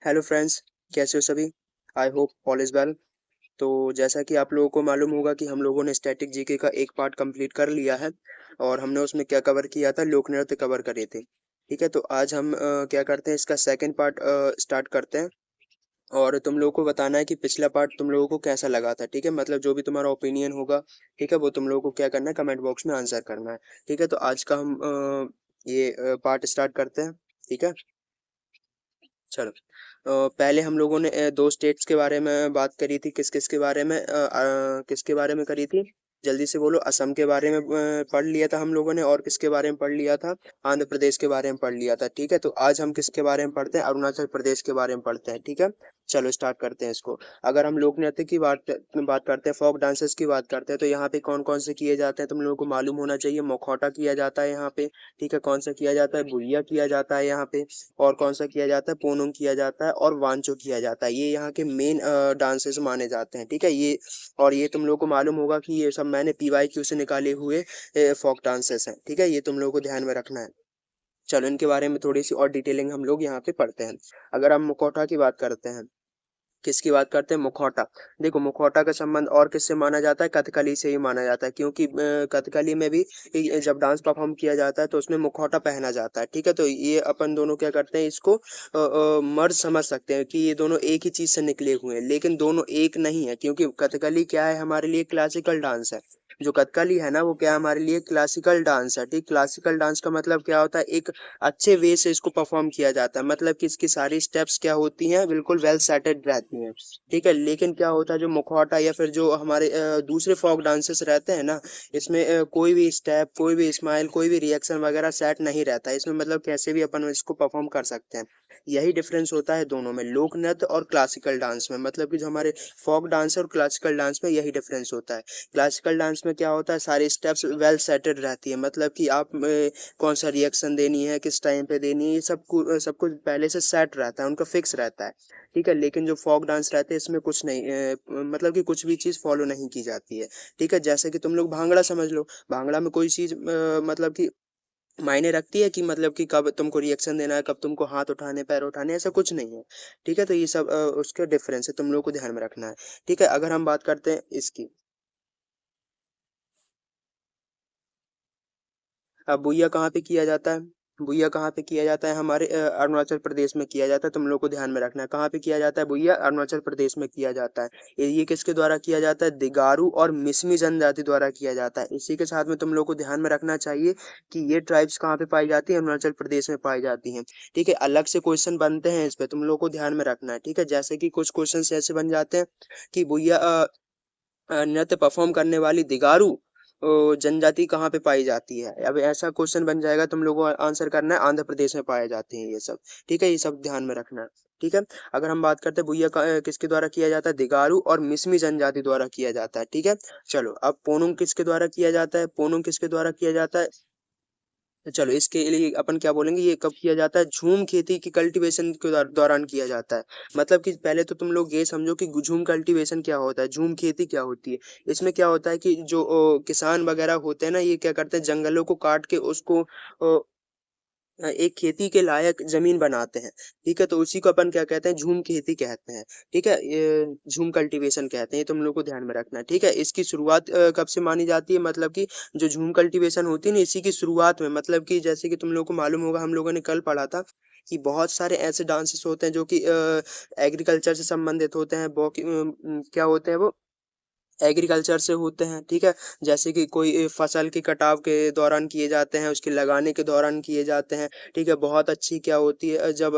Hello friends, कैसे हो सभी। I hope all is well. तो जैसा कि आप लोगों को मालूम होगा कि हम लोगों ने स्टैटिक जीके का एक पार्ट कंप्लीट कर लिया है और हमने उसमें क्या कवर किया था, लोक नृत्य कवर करे थे। ठीक है, तो आज हम क्या करते हैं, इसका सेकंड पार्ट स्टार्ट करते हैं और तुम लोगों को बताना है कि पिछला पार्ट तुम लोगों को कैसा लगा था। ठीक है, मतलब जो भी तुम्हारा ओपिनियन होगा, ठीक है, वो तुम लोगों को क्या करना है, कमेंट बॉक्स में आंसर करना है। ठीक है, तो आज का हम ये पार्ट स्टार्ट करते हैं। ठीक है, चलो। पहले हम लोगों ने दो स्टेट्स के बारे में बात करी थी। किस किस के बारे में किसके बारे में करी थी, जल्दी से बोलो। असम के बारे में पढ़ लिया था हम लोगों ने, और किसके बारे में पढ़ लिया था, आंध्र प्रदेश के बारे में पढ़ लिया था। ठीक है, तो आज हम किसके बारे में पढ़ते हैं, अरुणाचल प्रदेश के बारे में पढ़ते हैं। ठीक है, चलो स्टार्ट करते हैं इसको। अगर हम लोक नृत्य की बात करते हैं, फोक डांसेस की बात करते हैं, तो यहाँ पे कौन कौन से किए जाते हैं तुम लोगों को मालूम होना चाहिए। मुखौटा किया जाता है यहाँ पे। ठीक है, कौन सा किया जाता है, बुइया किया जाता है यहाँ पे। और कौन सा किया जाता है, पोनुंग किया जाता है, और वांचो किया जाता है। ये यहाँ के मेन डांसेस माने जाते हैं। ठीक है, ये और ये तुम लोगों को मालूम होगा कि ये सब मैंने PYQ से निकाले हुए फोक डांसेस हैं। ठीक है, ये तुम लोगों को ध्यान में रखना है। चलो, इनके बारे में थोड़ी सी और डिटेलिंग हम लोग यहाँ पे पढ़ते हैं। अगर हम मुखौटा की बात करते हैं, किसकी बात करते हैं, मुखौटा। देखो, मुखौटा का संबंध और किससे माना जाता है, कथकली से ही माना जाता है, क्योंकि कथकली में भी जब डांस परफॉर्म किया जाता है तो उसमें मुखौटा पहना जाता है। ठीक है, तो ये अपन दोनों क्या करते हैं, इसको मर्ज समझ सकते हैं कि ये दोनों एक ही चीज से निकले हुए हैं, लेकिन दोनों एक नहीं है, क्योंकि कथकली क्या है, हमारे लिए क्लासिकल डांस है। जो कथकली है ना, वो क्या है, हमारे लिए क्लासिकल डांस है। ठीक, क्लासिकल डांस का मतलब क्या होता है, एक अच्छे वे से इसको परफॉर्म किया जाता है, मतलब कि इसकी सारी स्टेप्स क्या होती हैं, बिल्कुल वेल सेटेड रहती हैं। ठीक है, लेकिन क्या होता है, जो मुखौटा या फिर जो हमारे दूसरे फोक डांसेस रहते हैं ना, इसमें कोई भी स्टेप, कोई भी स्माइल, कोई भी रिएक्शन वगैरह सेट नहीं रहता है इसमें, मतलब कैसे भी अपन इसको परफॉर्म कर सकते हैं। यही डिफरेंस होता है दोनों में, लोक नृत्य और क्लासिकल डांस में। मतलब कि जो हमारे फोक डांस और क्लासिकल डांस में यही डिफरेंस होता है। क्लासिकल डांस में क्या होता है, सारी स्टेप्स वेल सेटेड रहती है, मतलब कि आप कौन सा रिएक्शन देनी है, किस टाइम पे देनी है, ये सब कुछ पहले से सेट रहता है, उनका फिक्स रहता है। ठीक है, लेकिन जो फोक डांस रहते हैं इसमें कुछ नहीं, मतलब कि कुछ भी चीज़ फॉलो नहीं की जाती है। ठीक है, जैसे कि तुम लोग भांगड़ा समझ लो। भांगड़ा में कोई चीज़ मतलब कि मायने रखती है कि मतलब कि कब तुमको रिएक्शन देना है, कब तुमको हाथ उठाने, पैर उठाने, ऐसा कुछ नहीं है। ठीक है, तो ये सब उसके डिफरेंस है, तुम लोग को ध्यान में रखना है। ठीक है, अगर हम बात करते हैं इसकी, अब बुइया कहाँ पे किया जाता है, बुइया कहाँ पे किया जाता है, हमारे अरुणाचल प्रदेश में किया जाता है। तुम लोग को ध्यान में रखना है, कहाँ पे किया जाता है, बुइया अरुणाचल प्रदेश में किया जाता है। ये किसके द्वारा किया जाता है, दिगारू और मिसमी जनजाति द्वारा किया जाता है। इसी के साथ में तुम लोग को ध्यान में रखना चाहिए कि ये ट्राइब्स कहाँ पे पाई जाती है, अरुणाचल प्रदेश में पाई जाती हैं। ठीक है, अलग से क्वेश्चन बनते हैं इस पे, तुम लोग को ध्यान में रखना है। ठीक है, जैसे कि कुछ क्वेश्चन ऐसे बन जाते हैं कि बुइया नृत्य परफॉर्म करने वाली दिगारू जनजाति कहाँ पे पाई जाती है। अब ऐसा क्वेश्चन बन जाएगा, तुम लोगों को आंसर करना है, आंध्र प्रदेश में पाए जाते हैं ये सब। ठीक है, ये सब ध्यान में रखना है। ठीक है, अगर हम बात करते हैं बुइया किसके द्वारा किया जाता है, दिगारू और मिसमी जनजाति द्वारा किया जाता है। ठीक है, चलो, अब पोनुंग किसके द्वारा किया जाता है, पोनुंग किसके द्वारा किया जाता है। तो चलो, इसके लिए अपन क्या बोलेंगे, ये कब किया जाता है, झूम खेती की कल्टीवेशन के दौरान किया जाता है। मतलब कि पहले तो तुम लोग ये समझो कि झूम कल्टीवेशन क्या होता है, झूम खेती क्या होती है। इसमें क्या होता है कि जो किसान वगैरह होते हैं ना, ये क्या करते हैं, जंगलों को काट के उसको एक खेती के लायक जमीन बनाते हैं। ठीक है, तो उसी को अपन क्या कहते हैं, झूम खेती कहते हैं। ठीक है, ये झूम कल्टीवेशन कहते हैं, ये तुम लोग को ध्यान में रखना है। ठीक है, इसकी शुरुआत कब से मानी जाती है, मतलब कि जो झूम कल्टीवेशन होती है ना, इसी की शुरुआत में, मतलब कि जैसे कि तुम लोग को मालूम होगा, हम लोगों ने कल पढ़ा था कि बहुत सारे ऐसे डांसेस होते हैं जो कि एग्रीकल्चर से संबंधित होते हैं। क्या होते हैं वो, एग्रीकल्चर से होते हैं। ठीक है, जैसे कि कोई फसल के कटाव के दौरान किए जाते हैं, उसके लगाने के दौरान किए जाते हैं। ठीक है, बहुत अच्छी क्या होती है, जब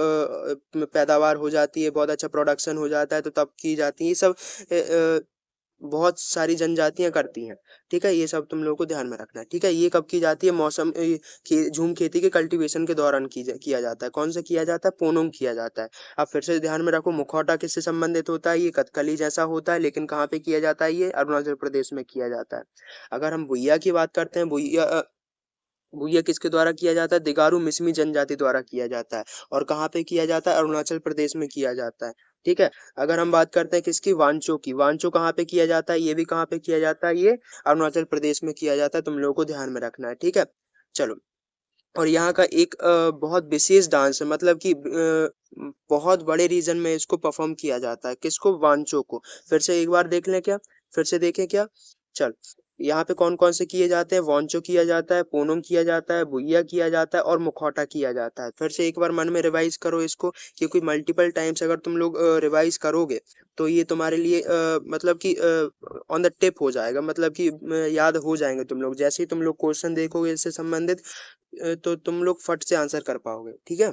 पैदावार हो जाती है, बहुत अच्छा प्रोडक्शन हो जाता है, तो तब की जाती है ये सब। बहुत सारी जनजातियां करती हैं। ठीक है, ये सब तुम लोगों को ध्यान में रखना है। ठीक है, ये कब की जाती है, मौसम झूम खेती के कल्टीवेशन के दौरान किया जाता है। कौन सा किया जाता है, पोनोंग किया जाता है। अब फिर से ध्यान में रखो, मुखौटा किससे संबंधित होता है, ये कथकली जैसा होता है, लेकिन कहाँ पे किया जाता है, ये अरुणाचल प्रदेश में किया जाता है। अगर हम बुइया की बात करते हैं, बुइया किसके द्वारा किया जाता है, दिगारू मिसमी जनजाति द्वारा किया जाता है। और कहाँ पे किया जाता है, अरुणाचल प्रदेश में किया जाता है। ठीक है, अगर हम बात करते हैं किसकी, वांचो की, वांचो कहाँ पे किया जाता है, ये भी कहाँ पे किया जाता है, ये अरुणाचल प्रदेश में किया जाता है। तुम लोगों को ध्यान में रखना है। ठीक है, चलो। और यहाँ का एक बहुत विशेष डांस है, मतलब कि बहुत बड़े रीजन में इसको परफॉर्म किया जाता है। किसको? वांचो को। फिर से एक बार देख लें क्या? फिर से देखें क्या? चल, यहाँ पे कौन कौन से किए जाते हैं? वांचो किया जाता है, पोनुंग किया जाता है, बुइया किया जाता है और मुखौटा किया जाता है। फिर से एक बार मन में रिवाइज करो इसको, क्योंकि मल्टीपल टाइम्स अगर तुम लोग रिवाइज करोगे तो ये तुम्हारे लिए मतलब कि ऑन द टिप हो जाएगा, मतलब कि याद हो जाएंगे तुम लोग। जैसे ही तुम लोग क्वेश्चन देखोगे इससे संबंधित तो तुम लोग फट से आंसर कर पाओगे। ठीक है,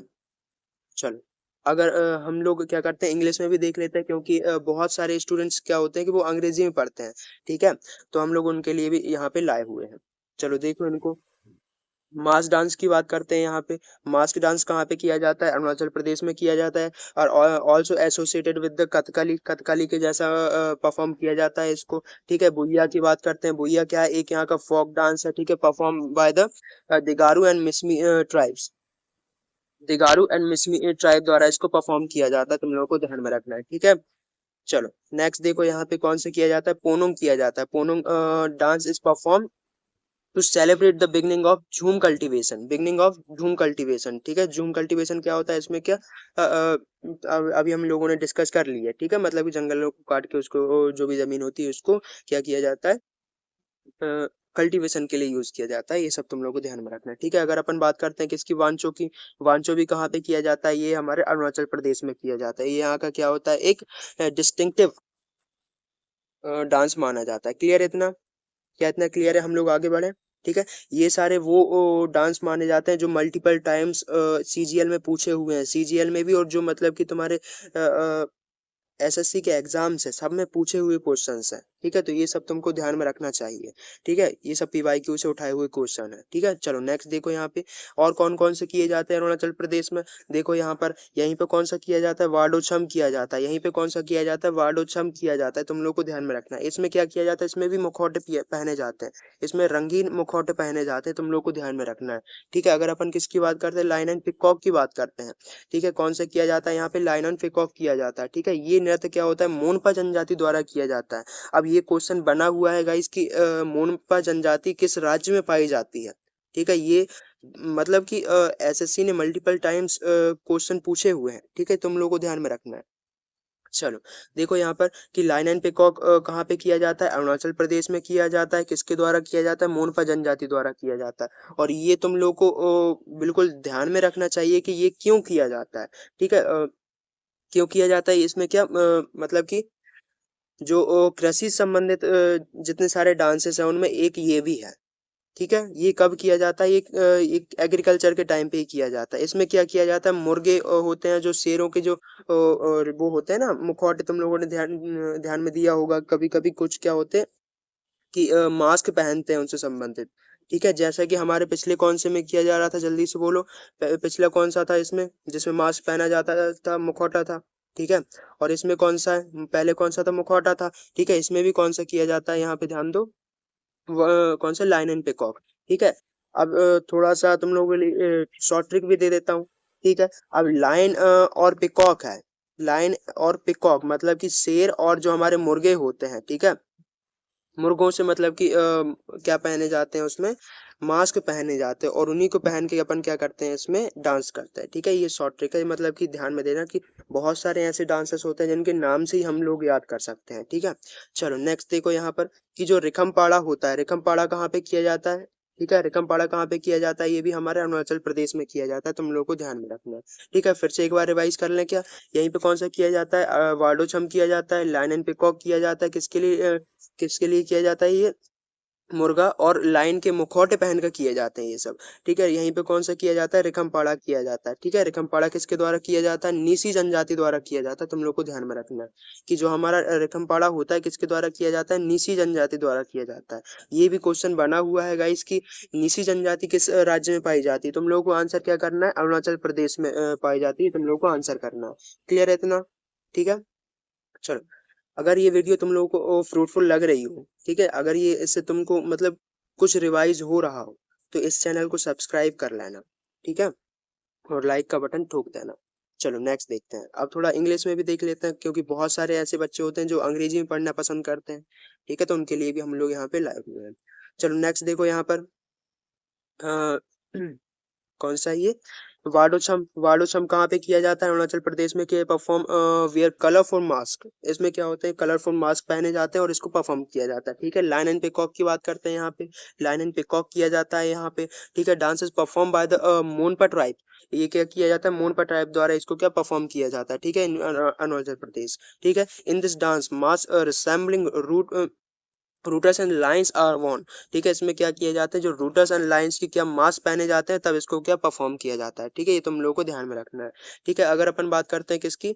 चलो। अगर हम लोग क्या करते हैं, इंग्लिश में भी देख लेते हैं, क्योंकि बहुत सारे स्टूडेंट्स क्या होते हैं कि वो अंग्रेजी में पढ़ते हैं। ठीक है, तो हम लोग उनके लिए भी यहाँ पे लाए हुए हैं। चलो देखो इनको। मास डांस की बात करते हैं यहाँ पे। मास्क डांस कहाँ पे किया जाता है? अरुणाचल प्रदेश में किया जाता है। और also associated with the Kathakali, Kathakali के जैसा परफॉर्म किया जाता है इसको। ठीक है, बुइया की बात करते हैं। बुइया क्या है? एक यहाँ का फोक डांस है। ठीक है, perform by the Digaru and Mishmi tribes. Digaru and Mishmi tribe द्वारा इसको परफॉर्म किया जाता है, तुम लोगों को ध्यान में रखना है। ठीक है, चलो नेक्स्ट देखो यहाँ पे कौन से किया जाता है। पोनुंग किया जाता है। Ponung dance is perform to celebrate the beginning of jhum cultivation. Beginning of jhum cultivation. ठीक है, झूम कल्टीवेशन क्या होता है? इसमें क्या अभी हम लोगों ने डिस्कस कर लिया है। ठीक है, मतलब कि जंगलों को काट के उसको जो भी जमीन होती है उसको क्या किया जाता है? कल्टीवेशन के लिए यूज किया जाता है। ये सब तुम लोगों को ध्यान में रखना है। ठीक है, अगर अपन बात करते हैं किसकी, वांचो की। वांचो भी कहाँ पे किया जाता है? ये हमारे अरुणाचल प्रदेश में किया जाता है। ये यहाँ का क्या होता है? एक डिस्टिंक्टिव डांस माना जाता है। क्लियर इतना? क्या इतना क्लियर है? हम लोग आगे बढ़े। ठीक है, ये सारे वो डांस माने जाते हैं जो मल्टीपल टाइम्स सीजीएल में पूछे हुए हैं। सीजीएल में भी, और जो मतलब कि तुम्हारे एसएससी के एग्जाम्स है सब में पूछे हुए क्वेश्चंस हैं। ठीक है, तो ये सब तुमको ध्यान में रखना चाहिए। ठीक है, ये सब पीवाईक्यू से उठाए हुए क्वेश्चन है। ठीक है, चलो नेक्स्ट देखो यहाँ पे और कौन कौन से किए जाते हैं अरुणाचल प्रदेश में। देखो यहाँ पर, यहीं पे कौन सा किया जाता है? वार्डोछम किया जाता है। यहीं पे कौन सा किया जाता है? वार्डोछम किया जाता है। तुम लोग को ध्यान में रखना है। इसमें क्या किया जाता है? इसमें भी मुखौटे पहने जाते हैं। इसमें रंगीन मुखौटे पहने जाते हैं, तुम लोग को ध्यान में रखना है। ठीक है, अगर अपन किसकी बात करते हैं, लाइन एंड पिकॉक की बात करते हैं। ठीक है, कौन सा किया जाता है? यहाँ पे लाइन एंड पिकॉक किया जाता है। ठीक है, ये नृत्य क्या होता है? मोनपा जनजाति द्वारा किया जाता है। अब ये क्वेश्चन बना हुआ है गाइस कि मोनपा जनजाति किस राज्य में पाई जाती है। ठीक है, ये मतलब कि एसएससी ने मल्टीपल टाइम्स क्वेश्चन पूछे हुए हैं। ठीक है, तुम लोगों को ध्यान में रखना है। चलो देखो यहाँ पर कि लाइन एंड पिकॉक कहाँ पे किया जाता है? अरुणाचल प्रदेश में किया जाता है। किसके द्वारा किया जाता है? मोनपा जनजाति द्वारा किया जाता है। और ये तुम लोग को बिल्कुल ध्यान में रखना चाहिए कि ये क्यों किया जाता है। ठीक है, क्यों किया जाता है? इसमें क्या मतलब कि जो कृषि संबंधित जितने सारे डांसेस हैं उनमें एक ये भी है। ठीक है, ये कब किया जाता है? एक एग्रीकल्चर के टाइम पे ही किया जाता है। इसमें क्या किया जाता है? मुर्गे होते हैं जो शेरों के जो और वो होते हैं ना मुखौटे, तुम लोगों ने ध्यान ध्यान में दिया होगा कभी कभी। कुछ क्या होते हैं कि मास्क पहनते हैं उनसे संबंधित। ठीक है, जैसा कि हमारे पिछले कौन से में किया जा रहा था, जल्दी से बोलो। पिछला कौन सा था इसमें जिसमें मास्क पहना जाता था? मुखौटा था। ठीक है, और इसमें कौन सा है? पहले कौन सा था? मुखौटा था। ठीक है, इसमें भी कौन सा किया जाता है? यहाँ पे ध्यान दो। कौन सा? Line and peacock. ठीक है, अब थोड़ा सा तुम लोगों के लिए शॉर्ट ट्रिक भी दे देता हूँ। ठीक है, अब लाइन और पिकॉक है। लाइन और पिकॉक मतलब कि शेर और जो हमारे मुर्गे होते हैं। ठीक है, मुर्गों से मतलब कि क्या पहने जाते हैं उसमें? मास्क पहने जाते हैं, और उन्हीं को पहन के अपन क्या करते हैं? इसमें डांस करते हैं। ठीक है, ये शॉर्ट ट्रिक है, मतलब कि ध्यान में देना कि बहुत सारे ऐसे डांसेस होते हैं जिनके नाम से ही हम लोग याद कर सकते हैं। ठीक है, चलो नेक्स्ट देखो यहाँ पर कि जो रिखमपाड़ा होता है, रिखमपाड़ा कहाँ पे किया जाता है? ठीक है, रिखमपाड़ा कहाँ पे किया जाता है? ये भी हमारे अरुणाचल प्रदेश में किया जाता है, तुम लोग को ध्यान में रखना है। ठीक है, फिर से एक बार रिवाइज कर लें क्या? यहीं पे कौन सा किया जाता है? वार्डोछम किया जाता है, लाइन एंड पिकॉक किया जाता है। किसके लिए किया जाता है ये? मुर्गा और लाइन के मुखौटे पहनकर किए जाते हैं ये सब। ठीक है, यहीं पे कौन सा किया जाता है? रिखमपाड़ा किया जाता है। ठीक है, रिखमपाड़ा किसके द्वारा किया जाता है? नीसी जनजाति द्वारा किया जाता है। तुम लोग को ध्यान में रखना है कि जो हमारा रिखमपाड़ा होता है किसके द्वारा किया जाता है? नीसी जनजाति द्वारा किया जाता है। ये भी क्वेश्चन बना हुआ है गाइस की नीसी जनजाति किस राज्य में पाई जाती है। तुम लोग को आंसर क्या करना है? अरुणाचल प्रदेश में पाई जाती है, तुम लोग को आंसर करना है। क्लियर है इतना? ठीक है, चलो। अगर ये वीडियो तुम लोगों को फ्रूटफुल लग रही हो, ठीक है, अगर ये इससे तुमको मतलब कुछ रिवाइज हो रहा हो, तो इस चैनल को सब्सक्राइब कर लेना। ठीक है, और लाइक का बटन ठोक देना। चलो नेक्स्ट देखते हैं। अब थोड़ा इंग्लिश में भी देख लेते हैं, क्योंकि बहुत सारे ऐसे बच्चे होते हैं जो अंग्रेजी में पढ़ना पसंद करते हैं। ठीक है, तो उनके लिए भी हम लोग यहाँ पे लाए हुए हैं। चलो नेक्स्ट देखो यहाँ पर अ, कौन सा है ये? वाडोछम, वाडोछम कहाँ पे किया जाता है? अरुणाचल प्रदेश में किया परफॉर्म वेयर कलरफुल मास्क। इसमें क्या होते हैं, कलरफुल मास्क पहने जाते हैं और इसको परफॉर्म किया जाता है। ठीक है, लायन एंड पिकॉक की बात करते हैं यहाँ पे, लायन एंड पिकॉक किया जाता है यहाँ पे। ठीक है, dance is perform by the Monpa tribe. ये क्या किया जाता है? मोनपा ट्राइब द्वारा इसको क्या परफॉर्म किया जाता है। ठीक है, अरुणाचल प्रदेश। ठीक है, in this dance masks resembling roosters and lions are worn. ठीक है, इसमें क्या किया जाता है, जो रूटर्स एंड लाइंस की क्या मास्क पहने जाते हैं तब इसको क्या परफॉर्म किया जाता है। ठीक है, ये तुम लोगों को ध्यान में रखना है। ठीक है, अगर अपन बात करते हैं किसकी,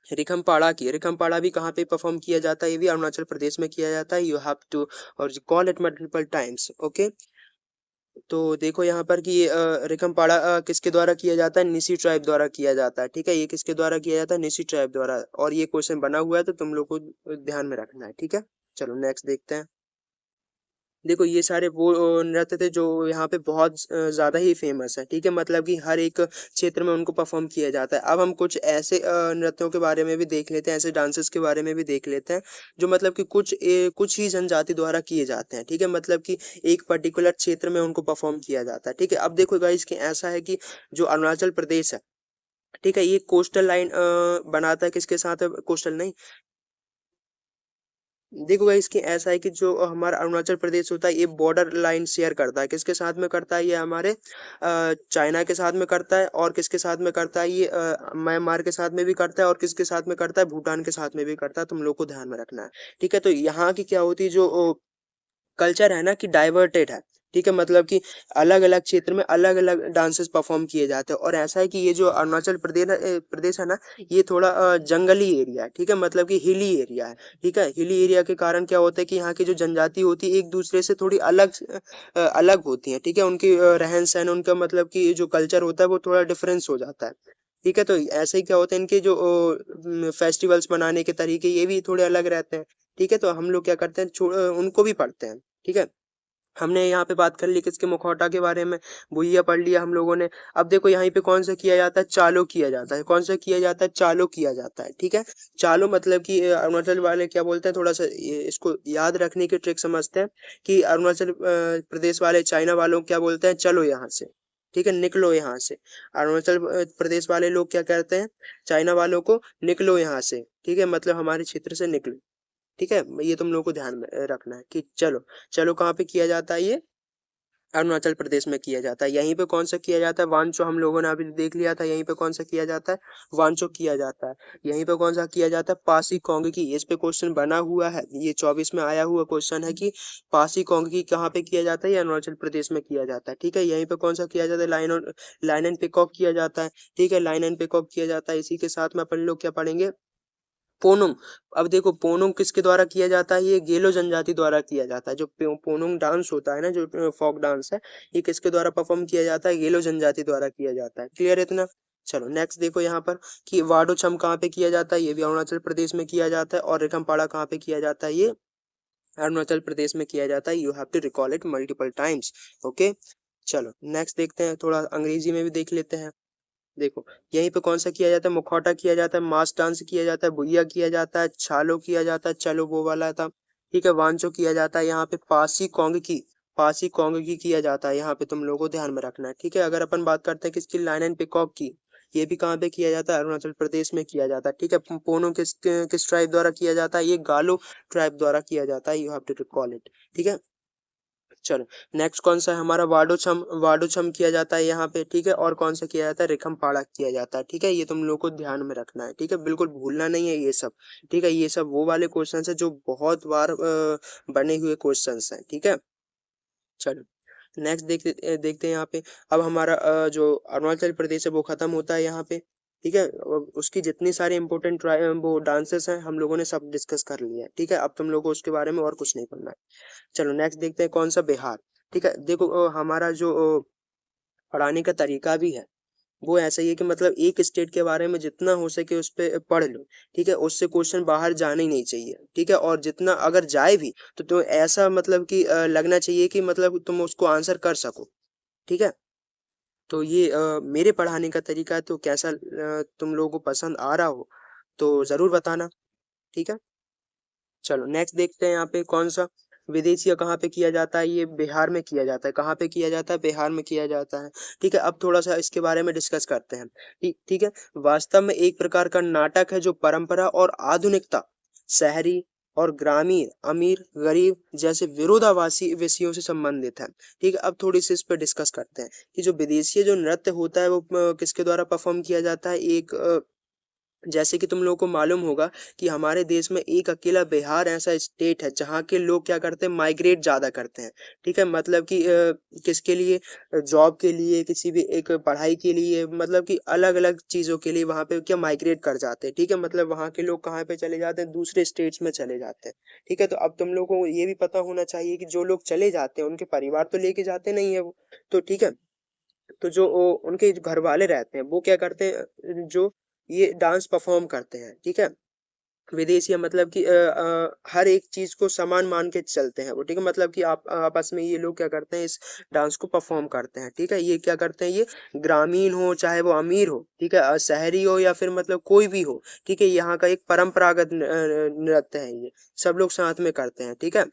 रिखमपाड़ा की, रिखमपाड़ा भी कहाँ पे परफॉर्म किया जाता है? ये भी अरुणाचल प्रदेश में किया जाता है। यू हैव टू और call it multiple times. Okay, तो देखो यहाँ पर कि रिखमपाड़ा किसके द्वारा किया जाता है? निसी ट्राइब द्वारा किया जाता है। ठीक है, ये किसके द्वारा किया जाता है? निसी ट्राइब द्वारा। और ये क्वेश्चन बना हुआ है तो तुम लोग को ध्यान में रखना है। ठीक है, चलो नेक्स्ट देखते हैं। देखो ये सारे वो नृत्य थे जो यहाँ पे बहुत ज़्यादा ही फेमस है। ठीक है, मतलब कि हर एक क्षेत्र में उनको परफॉर्म किया जाता है। अब हम कुछ ऐसे नृत्यों के बारे में भी देख लेते हैं, ऐसे डांसेस के बारे में भी देख लेते हैं जो मतलब कि कुछ ही जनजाति द्वारा किए जाते हैं। ठीक है, मतलब कि एक पर्टिकुलर क्षेत्र में उनको परफॉर्म किया जाता है। ठीक है, अब देखो गाइस कि ऐसा है कि जो अरुणाचल प्रदेश है, ठीक है, ये कोस्टल लाइन बनाता है, किसके साथ है? कोस्टल नहीं, देखो गाइस कि ऐसा है कि जो हमारा अरुणाचल प्रदेश होता है ये बॉर्डर लाइन शेयर करता है, किसके साथ में करता है? ये हमारे चाइना के साथ में करता है। और किसके साथ में करता है? ये म्यांमार के साथ में भी करता है। और किसके साथ में करता है? भूटान के साथ में भी करता है। तुम लोग को ध्यान में रखना है। ठीक है, तो यहाँ की क्या होती है, जो कल्चर है ना कि डाइवर्टेड है। ठीक है, मतलब कि अलग अलग क्षेत्र में अलग अलग डांसेस परफॉर्म किए जाते हैं। और ऐसा है कि ये जो अरुणाचल प्रदेश है ना, ये थोड़ा जंगली एरिया है। ठीक है, मतलब कि हिली एरिया है। ठीक है, हिली एरिया के कारण क्या होता है कि यहाँ की जो जनजाति होती है एक दूसरे से थोड़ी अलग होती है। ठीक है, उनकी रहन सहन, उनका मतलब कि जो कल्चर होता है वो थोड़ा डिफरेंस हो जाता है। ठीक है, तो ऐसे ही क्या होता है, इनके जो फेस्टिवल्स मनाने के तरीके ये भी थोड़े अलग रहते हैं। ठीक है, तो हम लोग क्या करते हैं, उनको भी पढ़ते हैं। ठीक है, हमने यहाँ पे बात कर ली किसके, मुखौटा के बारे में, भुइया पढ़ लिया हम लोगों ने। अब देखो यहाँ पे कौन सा किया जाता है? चालो किया जाता है। कौन सा किया जाता है? चालो किया जाता है। ठीक है, चालो मतलब कि अरुणाचल वाले क्या बोलते हैं, थोड़ा सा इसको याद रखने की ट्रिक समझते हैं कि अरुणाचल प्रदेश वाले चाइना वालों को क्या बोलते हैं? चलो यहाँ से। ठीक है, निकलो यहाँ से। अरुणाचल प्रदेश वाले लोग क्या कहते हैं चाइना वालों को? निकलो यहाँ से। ठीक है, मतलब हमारे क्षेत्र से निकलो। ठीक है, ये तुम लोगों को ध्यान में रखना है कि चलो, चलो कहाँ पे किया जाता है? ये अरुणाचल प्रदेश में किया जाता है। यहीं पे कौन सा किया जाता है? वांचो, हम लोगों ने अभी देख लिया था। यहीं पे कौन सा किया जाता है? वांचो किया जाता है। यहीं पे कौन सा किया जाता है? पासी कोंगकी। इस पे क्वेश्चन बना हुआ है, ये 24 में आया हुआ क्वेश्चन है कि पासी कोंगकी कहाँ पे किया जाता है? ये अरुणाचल प्रदेश में किया जाता है। ठीक है, यहीं पे कौन सा किया जाता है? लाइन एंड पिकॉक किया जाता है। ठीक है, लाइन एंड पिकॉक किया जाता है। इसी के साथ में अपन लोग क्या पढ़ेंगे? पोनुंग। अब देखो पोनुंग किसके द्वारा किया जाता है? ये गेलो जनजाति द्वारा किया जाता है। जो पोनुंग डांस होता है ना, जो फोक डांस है, ये किसके द्वारा परफॉर्म किया जाता है? गेलो जनजाति द्वारा किया जाता है। क्लियर है इतना? चलो नेक्स्ट देखो यहाँ पर कि वाडोछम कहाँ पे किया जाता है? ये भी अरुणाचल प्रदेश में किया जाता है। और रिखमपाड़ा कहाँ पे किया जाता है? ये अरुणाचल प्रदेश में किया जाता है। You have to recall it multiple times. Okay, चलो नेक्स्ट देखते हैं, थोड़ा अंग्रेजी में भी देख लेते हैं। देखो यहीं पे कौन सा किया जाता है? मुखौटा किया जाता है, मास डांस किया जाता है, भुइया किया जाता है, छालो किया जाता है, चलो वो वाला था। ठीक है, वांचो किया जाता है। यहाँ पे पासी कोंग की किया जाता है। यहाँ पे तुम लोगों को ध्यान में रखना है। ठीक है, अगर अपन बात करते हैं किसकी, लाइन एंड पिकॉक की, ये भी कहाँ पे किया जाता है? अरुणाचल प्रदेश में किया जाता है। ठीक है, पोनो किस ट्राइब द्वारा किया जाता है? ये गालो ट्राइब द्वारा किया जाता है। You have to recall it. ठीक है, चलो नेक्स्ट कौन सा है हमारा? वाडोछम, वाडोछम किया जाता है यहाँ पे। ठीक है, और कौन सा किया जाता है? रिखमपाड़ा किया जाता है। ठीक है, ये तुम लोग को ध्यान में रखना है। ठीक है, बिल्कुल भूलना नहीं है ये सब। ठीक है, ये सब वो वाले क्वेश्चन है जो बहुत बार बने हुए क्वेश्चन हैं। ठीक है, चलो नेक्स्ट देखते हैं यहाँ पे। अब हमारा जो अरुणाचल प्रदेश है वो खत्म होता है यहाँ पे। ठीक है, उसकी जितनी सारी इंपॉर्टेंट वो डांसेस हैं हम लोगों ने सब डिस्कस कर लिया है। ठीक है, अब तुम लोगों को उसके बारे में और कुछ नहीं पढ़ना है। चलो नेक्स्ट देखते हैं कौन सा, बिहार। ठीक है, देखो हमारा जो पढ़ाने का तरीका भी है वो ऐसा ही है कि मतलब एक स्टेट के बारे में जितना हो सके उस पे पढ़ लो। ठीक है, उससे क्वेश्चन बाहर जाना ही नहीं चाहिए। ठीक है, और जितना अगर जाए भी तो ऐसा मतलब कि लगना चाहिए कि मतलब तुम उसको आंसर कर सको। ठीक है, तो ये मेरे पढ़ाने का तरीका है, तो कैसा तुम लोगों को पसंद आ रहा हो तो जरूर बताना। ठीक है, चलो नेक्स्ट देखते हैं यहाँ पे कौन सा, विदेशी कहाँ पे किया जाता है, ये बिहार में किया जाता है। कहाँ पे किया जाता है, बिहार में किया जाता है। ठीक है, अब थोड़ा सा इसके बारे में डिस्कस करते हैं। ठीक ठीक है, वास्तव में एक प्रकार का नाटक है जो परंपरा और आधुनिकता, शहरी और ग्रामीण, अमीर गरीब जैसे विरोधाभासी विषयों से संबंधित है। ठीक है, अब थोड़ी सी इस पर डिस्कस करते हैं कि जो विदेशी जो नृत्य होता है वो किसके द्वारा परफॉर्म किया जाता है। एक जैसे कि तुम लोगों को मालूम होगा कि हमारे देश में एक अकेला बिहार ऐसा स्टेट है जहाँ के लोग क्या करते हैं, माइग्रेट ज्यादा करते हैं। ठीक है, मतलब कि किसके लिए, जॉब के लिए, किसी भी एक पढ़ाई के लिए, मतलब कि अलग अलग चीजों के लिए वहां पे क्या माइग्रेट कर जाते हैं। ठीक है, मतलब वहां के लोग कहाँ पे चले जाते हैं, दूसरे स्टेट्स में चले जाते हैं। ठीक है, तो अब तुम लोगों को ये भी पता होना चाहिए कि जो लोग चले जाते हैं उनके परिवार तो लेके जाते नहीं है वो। तो ठीक है, तो जो उनके जो घर वाले रहते हैं वो क्या करते हैं, जो ये डांस परफॉर्म करते हैं। ठीक है, विदेशी मतलब कि हर एक चीज को समान मान के चलते हैं वो। ठीक है, मतलब कि आप आपस में ये लोग क्या करते हैं, इस डांस को परफॉर्म करते हैं। ठीक है, ये क्या करते हैं, ये ग्रामीण हो चाहे वो अमीर हो, ठीक है, शहरी हो या फिर मतलब कोई भी हो। ठीक है, यहाँ का एक परंपरागत नृत्य है ये, सब लोग साथ में करते हैं। ठीक है,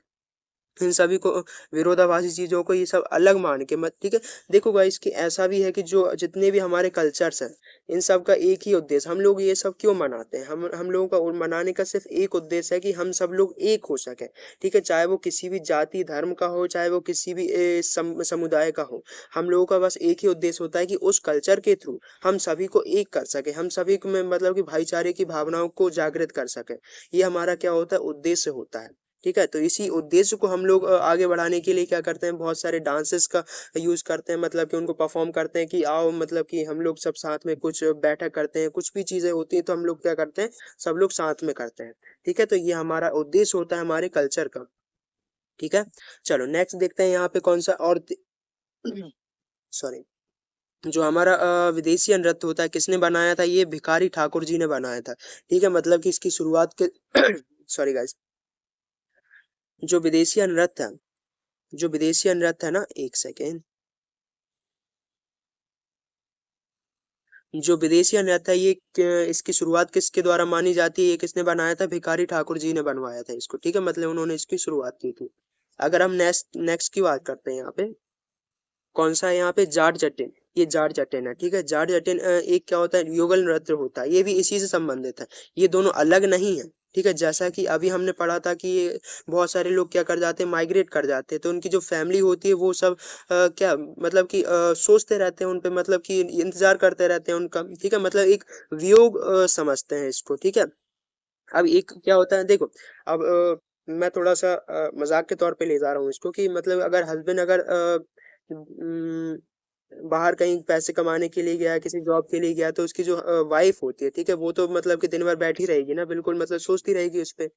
इन सभी को विरोधाभासी चीजों को ये सब अलग मान के मत। ठीक है, देखो गाइस कि ऐसा भी है कि जो जितने भी हमारे कल्चर्स हैं, इन सब का एक ही उद्देश्य, हम लोग ये सब क्यों मनाते हैं, हम लोगों का मनाने का सिर्फ एक उद्देश्य है कि हम सब लोग एक हो सके। ठीक है, चाहे वो किसी भी जाति धर्म का हो, चाहे वो किसी भी समुदाय का हो, हम लोगों का बस एक ही उद्देश्य होता है कि उस कल्चर के थ्रू हम सभी को एक कर सके, हम सभी को में मतलब कि भाईचारे की भावनाओं को जागृत कर सके। ये हमारा क्या होता है, उद्देश्य होता है। ठीक है, तो इसी उद्देश्य को हम लोग आगे बढ़ाने के लिए क्या करते हैं, बहुत सारे डांसेस का यूज करते हैं, मतलब कि उनको परफॉर्म करते हैं कि आओ, मतलब कि हम लोग सब साथ में कुछ बैठक करते हैं, कुछ भी चीजें होती हैं तो हम लोग क्या करते हैं, सब लोग साथ में करते हैं। ठीक है, तो ये हमारा उद्देश्य होता है हमारे कल्चर का। ठीक है, चलो नेक्स्ट देखते हैं यहाँ पे कौन सा और सॉरी, जो हमारा विदेशी नृत्य होता है किसने बनाया था, ये भिखारी ठाकुर जी ने बनाया था। ठीक है, मतलब कि इसकी शुरुआत के सॉरी गाइस, जो विदेशी नृत्य है, जो विदेशी नृत्य है ना, एक सेकेंड, जो विदेशी नृत्य है ये इसकी शुरुआत किसके द्वारा मानी जाती है, ये किसने बनाया था, भिखारी ठाकुर जी ने बनवाया था इसको। ठीक है, मतलब उन्होंने इसकी शुरुआत की थी। अगर हम नेक्स्ट नेक्स्ट की बात करते हैं यहाँ पे, कौन सा है यहाँ पे, जाट जटिन। ये जाट जटिन है। ठीक है, जाट जटिन एक क्या होता है, युगल नृत्य होता है, ये भी इसी से संबंधित है। ये दोनों अलग नहीं है। ठीक है, जैसा कि अभी हमने पढ़ा था कि ये बहुत सारे लोग क्या कर जाते हैं, माइग्रेट कर जाते हैं, तो उनकी जो फैमिली होती है वो सब क्या मतलब कि सोचते रहते हैं उन पे, मतलब कि इंतजार करते रहते हैं उनका। ठीक है, मतलब एक वियोग समझते हैं इसको। ठीक है, अब एक क्या होता है, देखो, अब मैं थोड़ा सा मजाक के तौर पे ले जा रहा हूँ इसको कि मतलब अगर हस्बैंड अगर बाहर कहीं पैसे कमाने के लिए गया, किसी जॉब के लिए गया, तो उसकी जो वाइफ होती है, ठीक है, वो तो मतलब कि दिन भर बैठी रहेगी ना, बिल्कुल मतलब सोचती रहेगी उस पे।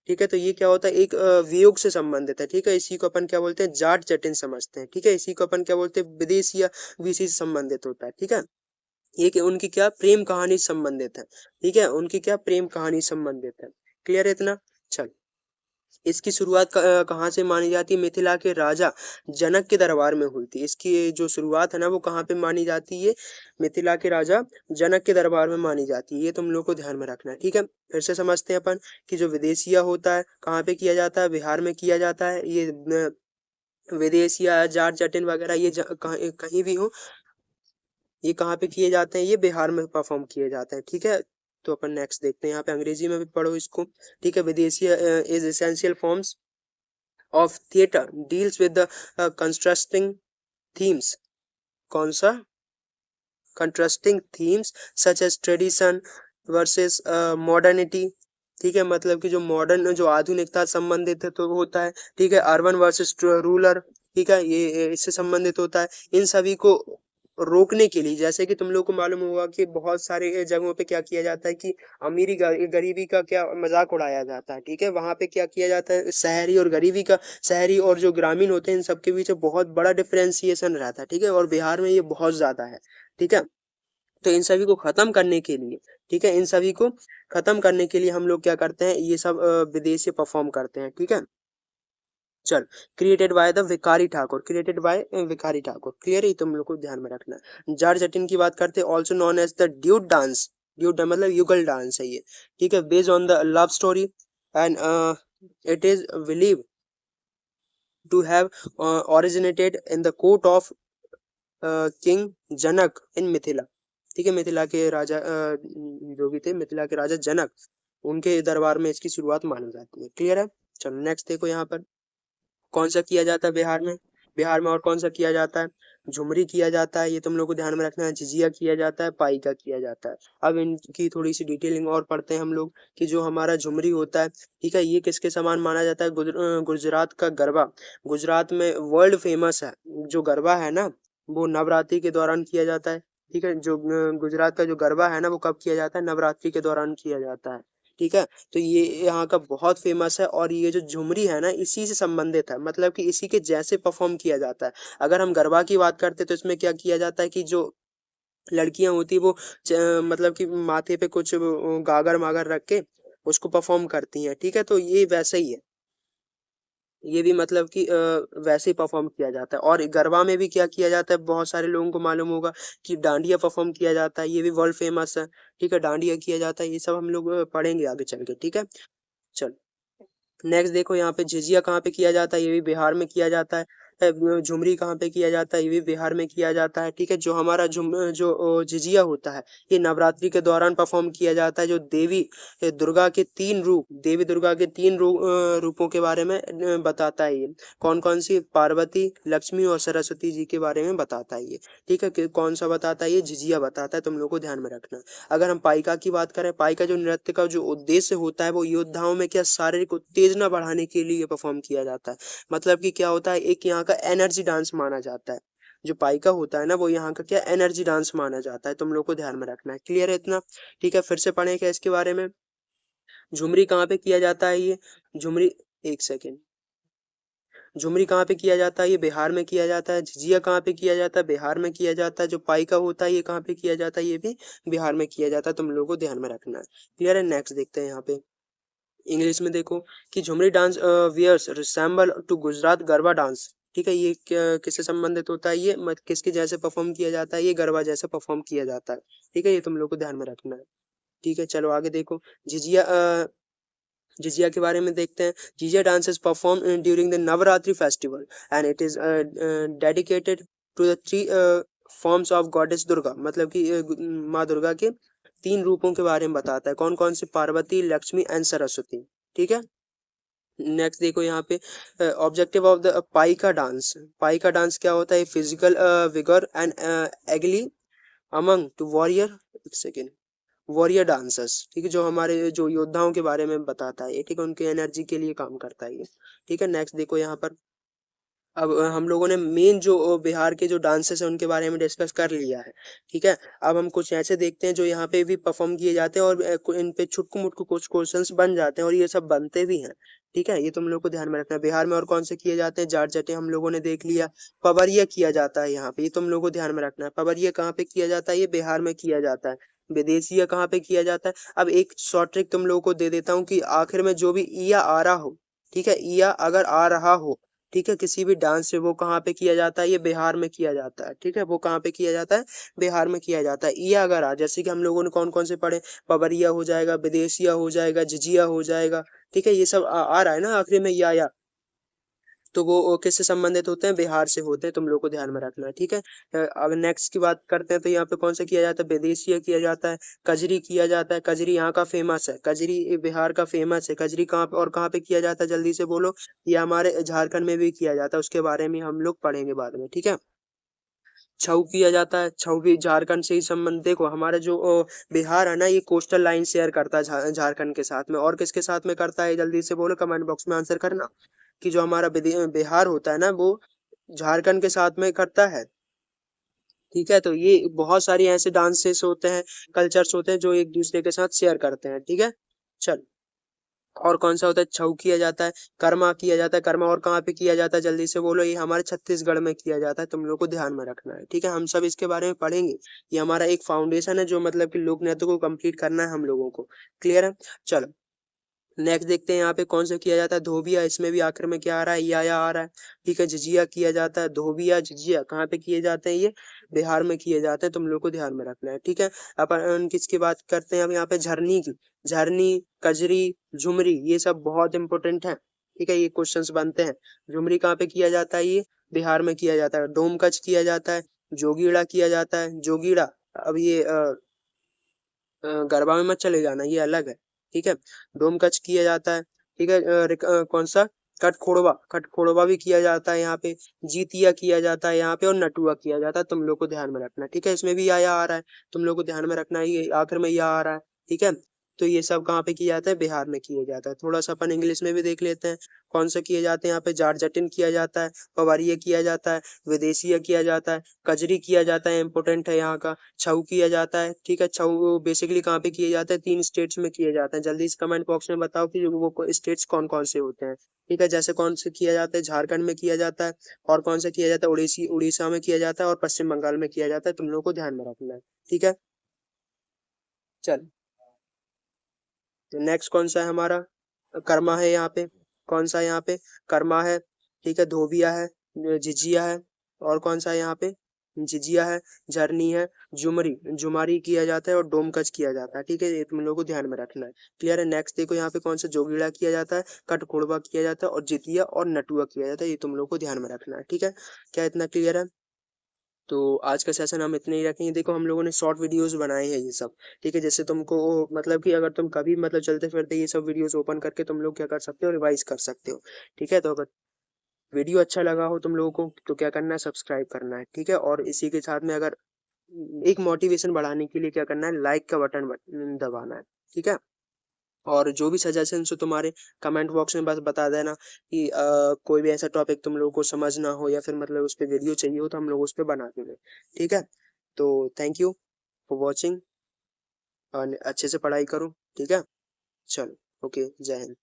ठीक है, तो ये क्या होता है, एक वियोग से संबंधित है। ठीक है, इसी को अपन क्या बोलते हैं, जाट जटिन समझते हैं। ठीक है, इसी को अपन क्या बोलते हैं, विदेश या विदेशी से संबंधित होता है। ठीक है, ये कि उनकी क्या प्रेम कहानी से संबंधित है। ठीक है, उनकी क्या प्रेम कहानी से संबंधित है। क्लियर है इतना। चल, इसकी शुरुआत कहाँ से मानी जाती है, मिथिला के राजा जनक के दरबार में हुई थी। इसकी जो शुरुआत है ना वो कहाँ पे मानी जाती है, मिथिला के राजा जनक के दरबार में मानी जाती है। ये तुम लोग को ध्यान में रखना है। ठीक है, फिर से समझते हैं अपन कि जो विदेशिया होता है कहाँ पे किया जाता है, बिहार में किया जाता है। ये विदेशिया जाट जटिन वगैरह ये कहीं भी हो, ये कहाँ पे किए जाते हैं, ये बिहार में परफॉर्म किए जाते हैं। ठीक है, तो अपन नेक्स्ट देखते हैं, यहाँ पे अंग्रेजी में भी पढ़ो इसको। ठीक है, विदेशी is essential forms of theater deals with the contrasting themes। कौन सा, contrasting themes such as tradition versus modernity। ठीक है, मतलब कि जो मॉडर्न जो आधुनिकता से संबंधित है तो होता है। ठीक है, अर्बन वर्सेस रूरल, ठीक है, ये इससे संबंधित होता है। इन सभी को रोकने के लिए, जैसे कि तुम लोग को मालूम होगा कि बहुत सारे जगहों पे क्या किया जाता है कि अमीरी गरीबी का क्या मजाक उड़ाया जाता है। ठीक है, वहां पे क्या किया जाता है, शहरी और गरीबी का, शहरी और जो ग्रामीण होते हैं इन सबके बीच बहुत बड़ा डिफरेंशिएशन रहता है। ठीक है, और बिहार में ये बहुत ज्यादा है। ठीक है, तो इन सभी को खत्म करने के लिए, ठीक है, इन सभी को खत्म करने के लिए हम लोग क्या करते हैं, ये सब विदेशी परफॉर्म करते हैं। ठीक है, चल, created by the Bhikhari Thakur, created by Bhikhari Thakur. Clear है, तुम लोग को ध्यान में रखना है। जाट जटिन की बात करते हैं, also known as the duet dance. Duet मतलब युगल डांस है ये। ठीक है, based on the love story and it is believe to have originated in the court of king Janak in Mithila. ठीक है, मिथिला के राजा जो भी थे, मिथिला के राजा जनक, उनके दरबार में इसकी शुरुआत मानी जाती है। क्लियर है। चलो नेक्स्ट देखो यहाँ पर कौन सा किया जाता है बिहार में। बिहार में और कौन सा किया जाता है, झुमरी किया जाता है, ये तुम लोग को ध्यान में रखना है। झिझिया किया जाता है, पाइका किया जाता है। अब इनकी थोड़ी सी डिटेलिंग और पढ़ते हैं हम लोग कि जो हमारा झुमरी होता है, ठीक है, ये किसके समान माना जाता है, गुजरात का गरबा। गुजरात में वर्ल्ड फेमस है जो गरबा है ना, वो नवरात्रि के दौरान किया जाता है। ठीक है, जो गुजरात का जो गरबा है ना, वो कब किया जाता है, नवरात्रि के दौरान किया जाता है। ठीक है, तो ये यहाँ का बहुत फेमस है, और ये जो झुमरी है ना, इसी से संबंधित है, मतलब कि इसी के जैसे परफॉर्म किया जाता है। अगर हम गरबा की बात करते तो इसमें क्या किया जाता है कि जो लड़कियां होती है वो मतलब कि माथे पे कुछ गागर मागर रख के उसको परफॉर्म करती हैं। ठीक है, तो ये वैसा ही है, ये भी मतलब कि वैसे ही परफॉर्म किया जाता है। और गरबा में भी क्या किया जाता है, बहुत सारे लोगों को मालूम होगा कि डांडिया परफॉर्म किया जाता है, ये भी वर्ल्ड फेमस है। ठीक है, डांडिया किया जाता है, ये सब हम लोग पढ़ेंगे आगे चल के। ठीक है, चलो नेक्स्ट देखो यहाँ पे झिझिया कहाँ पे किया जाता है, ये भी बिहार में किया जाता है। झुमरी कहाँ पे किया जाता है, ये भी बिहार में किया जाता है। ठीक है, जो हमारा जो झिझिया होता है, ये नवरात्रि के दौरान परफॉर्म किया जाता है। जो देवी दुर्गा के तीन रूप, देवी दुर्गा के तीन रूपों के बारे में बताता है ये। कौन कौन सी, पार्वती, लक्ष्मी और सरस्वती जी के बारे में बताता है ये। ठीक है, कौन सा बताता है, ये झिझिया बताता है, तुम लोग को ध्यान में रखना है। अगर हम पाइका की बात करें, पाइका जो नृत्य का जो उद्देश्य होता है, वो योद्धाओं में क्या शारीरिक उत्तेजना बढ़ाने के लिए परफॉर्म किया जाता है। मतलब कि क्या होता है, एक यहाँ का एनर्जी डांस माना जाता है। जो पाइका होता है ना, वो यहाँ का क्या एनर्जी डांस माना जाता है, तुम लोग को ध्यान में रखना है। क्लियर है इतना। ठीक है, फिर से पढ़े क्या इसके बारे में। झुमरी कहाँ पे किया जाता है, ये झुमरी, एक सेकेंड, झुमरी कहाँ पे किया जाता है, ये बिहार में किया जाता है। झिझिया कहाँ पे किया जाता है, बिहार में किया जाता है। जो पाइका होता है, ये कहाँ पे किया जाता है, ये भी बिहार में किया जाता है, तुम लोगों को ध्यान में रखना है। क्लियर है। नेक्स्ट देखते हैं यहाँ पे इंग्लिश में देखो कि Jhumri dance wears resemble to Gujarat garba dance. ठीक है, ये किससे संबंधित होता है, ये किसके जैसे परफॉर्म किया जाता है, ये गरबा जैसे परफॉर्म किया जाता है। ठीक है, ये तुम लोग को ध्यान में रखना है। ठीक है, चलो आगे देखो झिझिया जिजिया के बारे में देखते हैं। Jhijhiya dance is perform during the Navratri festival and it is dedicated to the three forms of goddess Durga. मतलब कि माँ दुर्गा के तीन रूपों के बारे में बताता है। कौन कौन से, पार्वती, लक्ष्मी एंड सरस्वती। ठीक है, नेक्स्ट देखो यहाँ पे objective of the Paika dance. Paika dance क्या होता है, फिजिकल विगर एंड एगली अमंग टू वॉरियर, एक सेकेंड, वॉरियर डांसर्स। ठीक है, जो हमारे जो योद्धाओं के बारे में बताता है, ठीक है, उनके एनर्जी के लिए काम करता है ये। ठीक है, नेक्स्ट देखो यहाँ पर अब हम लोगों ने मेन जो बिहार के जो डांसेस है उनके बारे में डिस्कस कर लिया है। ठीक है, अब हम कुछ ऐसे देखते हैं जो यहाँ पे भी परफॉर्म किए जाते हैं, और इन पे छुटकू मुटकू कुछ क्वेश्चंस बन जाते हैं, और ये सब बनते भी हैं। ठीक है, ये तुम लोग को ध्यान में रखना है। बिहार में और कौन से किए जाते हैं, जाट जटे हम लोगों ने देख लिया। पवरिया किया जाता है यहाँ पे, ये तुम लोग को ध्यान में रखना है। पवरिया कहाँ पे किया जाता है, ये बिहार में किया जाता है। विदेशिया कहाँ पे किया जाता है। अब एक शॉर्ट ट्रिक तुम लोगों को दे देता हूँ कि आखिर में जो भी ईया आ रहा हो, ठीक है, ईया अगर आ रहा हो, ठीक है, किसी भी डांस से, वो कहाँ पे किया जाता है, ये बिहार में किया जाता है। ठीक है, वो कहाँ पे किया जाता है, बिहार में किया जाता है। ये अगर आ, जैसे कि हम लोगों ने कौन कौन से पढ़े, पवरिया हो जाएगा, विदेशिया हो जाएगा, झिझिया हो जाएगा। ठीक है, ये सब आ रहा है ना आखिरी में या, तो वो किससे संबंधित होते हैं, बिहार से होते हैं, तुम लोग को ध्यान में रखना है। ठीक है, अगर नेक्स्ट की बात करते हैं तो यहाँ पे कौन सा किया जाता है, विदेशिया किया जाता है। कजरी किया जाता है, कजरी यहाँ का फेमस है, कजरी बिहार का फेमस है। कजरी कहाँ पे और कहाँ पे किया जाता है, जल्दी से बोलो। ये हमारे झारखंड में भी किया जाता है, उसके बारे में हम लोग पढ़ेंगे बाद में। ठीक है, छऊ किया जाता है, छऊ भी झारखंड से ही संबंध। देखो हमारा जो बिहार है ना, ये कोस्टल लाइन शेयर करता है झारखंड के साथ में। और किसके साथ में करता है, जल्दी से बोलो, कमेंट बॉक्स में आंसर करना कि जो हमारा बिहार होता है ना, वो झारखंड के साथ में करता है। ठीक है, तो ये बहुत सारी ऐसे डांसेस होते हैं, कल्चर्स होते हैं जो एक दूसरे के साथ शेयर करते हैं। ठीक है, चल और कौन सा होता है, छऊ किया जाता है, कर्मा किया जाता है। कर्मा और कहाँ पे किया जाता है, जल्दी से बोलो। ये हमारे छत्तीसगढ़ में किया जाता है, तुम लोग को ध्यान में रखना है। ठीक है, हम सब इसके बारे में पढ़ेंगे। ये हमारा एक फाउंडेशन है, जो मतलब कि लोक नृत्य को कंप्लीट करना है हम लोगों को। क्लियर है, चलो नेक्स्ट देखते हैं यहाँ पे कौन सा किया जाता है, धोबिया। इसमें भी आखिर में क्या आ रहा है, या आ रहा है। ठीक है, झिझिया किया जाता है, धोबिया, झिझिया कहाँ पे किए जाते हैं, ये बिहार में किए जाते हैं, तुम लोग को ध्यान में रखना है। ठीक है, अपन किसकी बात करते हैं अब यहाँ पे, झरनी की। झरनी, कजरी, झुमरी, ये सब बहुत इंपॉर्टेंट है। ठीक है, ये क्वेश्चंस बनते हैं। झुमरी कहाँ पे किया जाता है? ये बिहार में किया जाता है। डोमकच किया जाता है, जोगीड़ा किया जाता है। जोगीड़ा, अब ये गरबा में मत चले जाना, ये अलग है। ठीक है, डोमकच किया जाता है। ठीक है, कौन सा, कटखोड़वा, कटखोड़वा भी किया जाता है यहाँ पे। जीतिया किया जाता है यहाँ पे, और नटुआ किया जाता है। तुम लोग को ध्यान में रखना है, ठीक है। इसमें भी या आ रहा है, तुम लोग को ध्यान में रखना है, ये आखिर में या आ रहा है। ठीक है, तो ये सब कहाँ पे किया जाता है? बिहार में किया जाता है। थोड़ा सा अपन इंग्लिश में भी देख लेते हैं कौन सा किए जाते हैं यहाँ पे। जाट जटिन किया जाता है, पवारिया किया जाता है, विदेशिया किया जाता है, कजरी किया जाता है, इंपोर्टेंट है यहाँ का। छऊ किया जाता है। ठीक है, छऊ बेसिकली कहाँ पे किए जाते हैं? 3 स्टेट्स में किए जाते हैं। जल्दी से कमेंट बॉक्स में बताओ कि वो स्टेट्स कौन कौन से होते हैं। ठीक है, जैसे कौन से किया जाता है? झारखंड में किया जाता है, और कौन सा किया जाता है? उड़ीसा में किया जाता है, और पश्चिम बंगाल में किया जाता है। तुम लोग को ध्यान में रखना है, ठीक है। चल, तो नेक्स्ट कौन सा है हमारा? कर्मा है यहाँ पे। कौन सा है यहाँ पे? कर्मा है। ठीक है, धोबिया है, झिझिया है, और कौन सा है यहाँ पे? झिझिया है, झरनी है, जुमरी, जुमारी किया जाता है, और डोमकच किया जाता है। ठीक है, ये तुम लोगों को ध्यान में रखना है। क्लियर है? नेक्स्ट देखो यहाँ पे कौन सा, जोगीड़ा किया जाता है, कटकोड़वा किया जाता है, और जितिया और नटुआ किया जाता है। ये तुम लोग को ध्यान में रखना है, ठीक है। क्या इतना क्लियर है? तो आज का सेशन हम इतने ही रखेंगे। देखो हम लोगों ने शॉर्ट वीडियोस बनाए हैं ये सब, ठीक है। जैसे तुमको मतलब कि अगर तुम कभी मतलब चलते फिरते ये सब वीडियोस ओपन करके तुम लोग क्या कर सकते हो, रिवाइज कर सकते हो। ठीक है, तो अगर वीडियो अच्छा लगा हो तुम लोगों को तो क्या करना है, सब्सक्राइब करना है, ठीक है। और इसी के साथ में अगर एक मोटिवेशन बढ़ाने के लिए क्या करना है, लाइक का बटन दबाना है, ठीक है। और जो भी सजेशन हो तुम्हारे, कमेंट बॉक्स में बस बता देना कि कोई भी ऐसा टॉपिक तुम लोगों को समझ ना हो, या फिर मतलब उस पर वीडियो चाहिए हो, तो हम लोग उस पर बना देंगे, ठीक है। तो थैंक यू फॉर वॉचिंग, और अच्छे से पढ़ाई करो, ठीक है। चलो, ओके, जय हिंद।